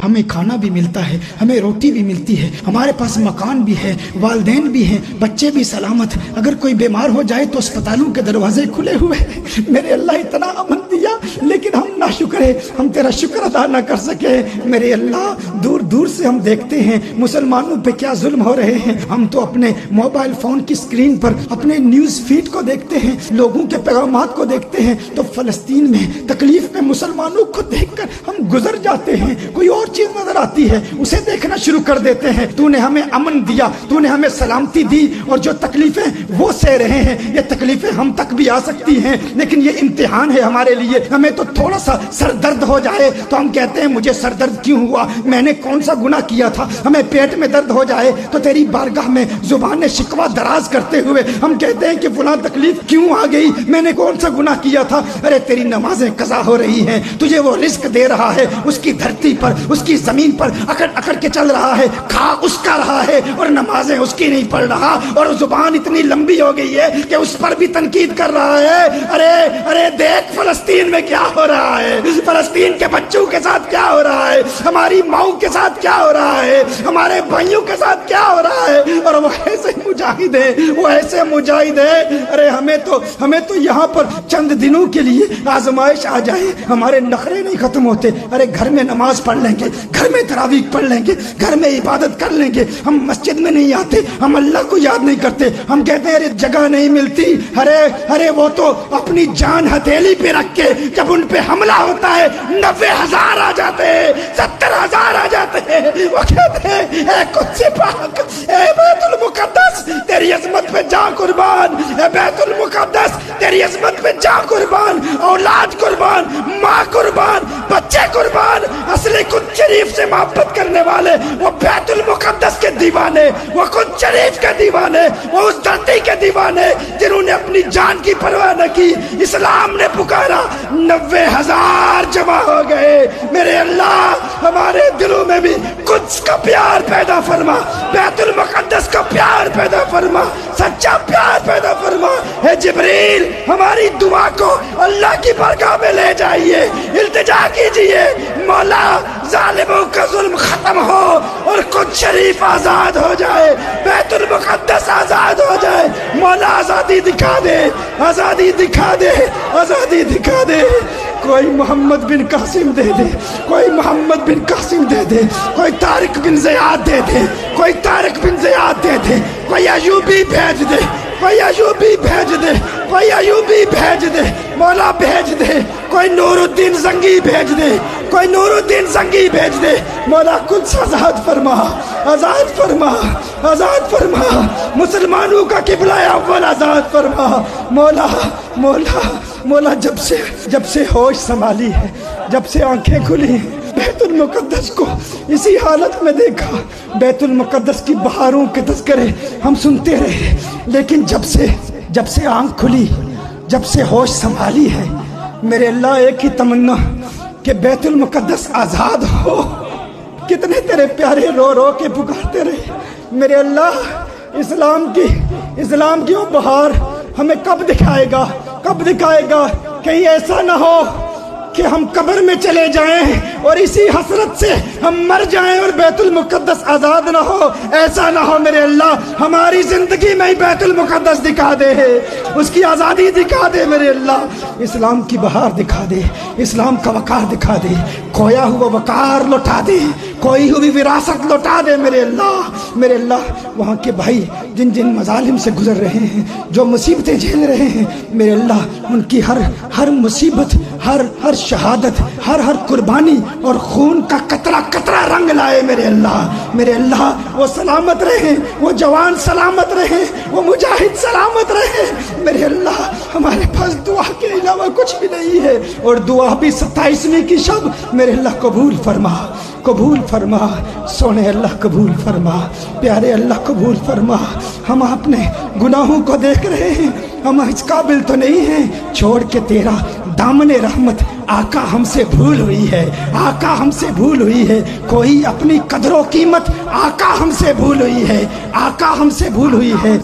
ہمیں کھانا بھی ملتا ہے، ہمیں روٹی بھی ملتی ہے، ہمارے پاس مکان بھی ہے، والدین بھی ہیں، بچے بھی سلامت۔ اگر کوئی بیمار ہو جائے تو اسپتالوں کے دروازے کھلے ہوئے ہیں۔ میرے اللہ اتنا امن دیا، لیکن ہم ناشکر ہیں، ہم تیرا شکر ادا نہ کر سکے۔ میرے اللہ دور دور سے ہم دیکھتے ہیں مسلمانوں پہ کیا ظلم ہو رہے ہیں۔ ہم تو اپنے موبائل فون کی اسکرین پر اپنے نیوز فیڈ کو دیکھتے ہیں، لوگوں کے پیغامات کو دیکھتے ہیں، تو فلسطین میں تکلیف میں مسلمانوں کو دیکھ کر ہم گزر جاتے ہیں۔ کوئی اور چیز نظر آتی ہے، اسے دیکھنا شروع کر دیتے ہیں۔ تو نے ہمیں امن دیا، تو نے ہمیں سلامتی دی، اور جو تکلیفیں وہ سہ رہے ہیں، یہ تکلیفیں ہم تک بھی آ سکتی ہیں، لیکن یہ امتحان ہے ہمارے لیے۔ ہمیں تو تھوڑا سا سر درد ہو جائے تو ہم کہتے ہیں مجھے سر درد کیوں ہوا، میں نے کون سا گناہ کیا تھا۔ ہمیں پیٹ میں درد ہو جائے تو تیری بارگاہ میں زبان شکوہ دراز کرتے ہوئے ہم کہتے ہیں کہ فلاں تکلیف کیوں آ گئی، میں نے کون سا گناہ کیا تھا۔ ارے تیری نمازیں قضا ہو رہی ہیں، تجھے وہ رزق دے رہا ہے، اس کی دھرتی پر، اس کی زمین پر اکڑ اکڑ کے چل رہا ہے، کھا اس کا رہا ہے، اور نمازیں اس کی نہیں پڑھ رہا، اور زبان اتنی لمبی ہو گئی ہے کہ اس پر بھی تنقید کر رہا ہے۔ ارے دیکھ فلسطین میں کیا ہو رہا ہے، فلسطین کے بچوں کے ساتھ کیا ہو رہا ہے، ہماری ماؤں کے ساتھ کیا ہو رہا ہے، ہمارے بھائیوں کے ساتھ کیا ہو رہا ہے، اور وہ ایسے مجاہد ہیں، وہ ایسے مجاہد ہیں۔ ارے ہمیں تو یہاں پر چند دنوں کے لیے آزمائش آ جائے، ہمارے نخرے نہیں ختم ہوتے۔ ارے گھر میں نماز پڑھ لیں گے، گھر میں تراویح پڑھ لیں گے، گھر میں عبادت کر لیں گے، ہم مسجد میں نہیں آتے، ہم اللہ کو یاد نہیں کرتے، ہم کہتے ہیں ارے جگہ نہیں ملتی۔ ارے وہ تو اپنی جان ہتھیلی پہ رکھ کے جب ان پہ حملہ ہوتا ہے 90,000 آ جاتے ہیں، 70,000 آ جاتے ہیں، وہ کہتے ہیں اے قدس پاک، اے بیت المقدس تیری عظمت پہ جا قربان، اے بیت المقدس تیری عظمت پہ جا قربان، اولاد قربان، ماں قربان، بچے قربان۔ اصلی قدس شریف سے محبت کرنے والے وہ بیت المقدس کے دیوانے، وہ قدس شریف کے دیوانے، وہ اس دھرتی کے دیوانے جنہوں نے اپنی جان کی پرواہ نہ کی۔ اسلام نے پکارا، 90,000 جمع ہو گئے۔ میرے اللہ ہمارے دلوں میں بھی قدس کا پیار پیدا فرما، بیت المقدس کا پیار پیدا فرما، سچا پیار پیدا فرما۔ اے جبریل ہماری دعا کو اللہ کی بارگاہ میں لے جائیے، التجا کیجئے، مولا ظالموں کا ظلم ختم ہو اور قدس شریف آزاد ہو جائے، بیت المقدس آزاد ہو جائے۔ مولا آزادی دکھا دے، آزادی دکھا دے، آزادی دکھا دے۔ کوئی محمد بن قاسم دے دے، کوئی محمد بن قاسم دے دے، کوئی طارق بن زیاد دے دے، کوئی طارق بن زیاد دے دے، کوئی ایوبی بھیج دے، کوئی ایوبی بھیج دے، کوئی ایوبی بھیج دے، مولا بھیج دے، کوئی نور الدین زنگی بھیج دے، کوئی نور الدین زنگی بھیج دے۔ مولا قدس آزاد فرما، آزاد فرما، آزاد فرما، مسلمانوں کا قبلہ اول آزاد فرما۔ مولا مولا مولا جب سے ہوش سنبھالی ہے، جب سے آنکھیں کھلی ہیں، بیت المقدس کو اسی حالت میں دیکھا۔ بیت المقدس کی بہاروں کے تذکرے ہم سنتے رہے، لیکن جب سے آنکھ کھلی، جب سے ہوش سنبھالی ہے، میرے اللہ ایک ہی تمنا کہ بیت المقدس آزاد ہو۔ کتنے تیرے پیارے رو رو کے پکارتے رہے۔ میرے اللہ اسلام کی وہ بہار ہمیں کب دکھائے گا، کب دکھائے گا؟ کہیں ایسا نہ ہو کہ ہم قبر میں چلے جائیں اور اسی حسرت سے ہم مر جائیں اور بیت المقدس آزاد نہ ہو۔ ایسا نہ ہو میرے اللہ، ہماری زندگی میں ہی بیت المقدس دکھا دے، اس کی آزادی دکھا دے میرے اللہ، اسلام کی بہار دکھا دے، اسلام کا وقار دکھا دے، کھویا ہوا وقار لوٹا دے، کھوئی ہوئی وراثت لوٹا دے میرے اللہ۔ میرے اللہ وہاں کے بھائی جن مظالم سے گزر رہے ہیں، جو مصیبتیں جھیل رہے ہیں، میرے اللہ ان کی ہر مصیبت، ہر شہادت، ہر قربانی اور خون کا قطرہ قطرہ رنگ لائے میرے اللہ۔ میرے اللہ وہ سلامت رہیں، وہ جوان سلامت رہیں، وہ مجاہد سلامت رہیں۔ میرے اللہ ہمارے پاس دعا کے علاوہ کچھ بھی نہیں ہے، اور دعا بھی 27ویں کی شب میرے اللہ قبول فرما، قبول فرما، سونے اللہ قبول فرما، پیارے اللہ قبول فرما۔ ہم اپنے گناہوں کو دیکھ رہے ہیں، ہم اس قابل تو نہیں ہیں، چھوڑ کے تیرا دامن رحمت آقا ہم سے بھول ہوئی ہے، آقا ہم سے بھول ہوئی ہے، کوئی اپنی قدر و قیمت آقا ہم سے بھول ہوئی ہے، آقا ہم سے بھول ہوئی ہے۔